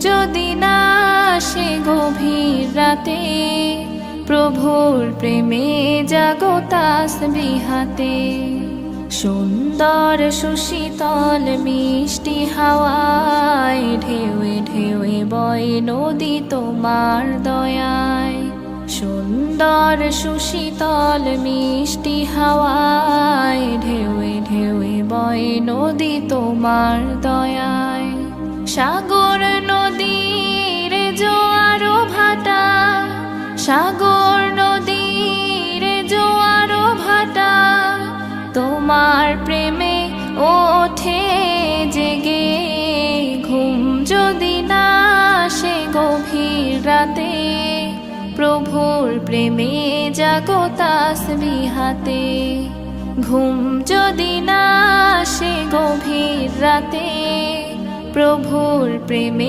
যদি না আসে গভীর রাতে, প্রভুর প্রেমে জাগো তাসবিহাতে। সুন্দর সুশীতল মিষ্টি হাওয়ায় ঢেউয়ে ঢেউয়ে বয় নদী তোমার দয়ায়। সুন্দর সুশীতল মিষ্টি হাওয়ায় ঢেউয়ে ঢেউয়ে বয় নদী তোমার দয়ায়। সাগর নদীর জোয়ার ভাটা, সাগর নদীর জোয়ার ভাটা, তোমার প্রেমে ওঠে জেগে। ঘুম যদি না আসে গভীর রাতে, প্রভুর প্রেমে জাগো তাসবিহাতে। ঘুম যদি না আসে গভীর রাতে, প্রভুর প্রেমে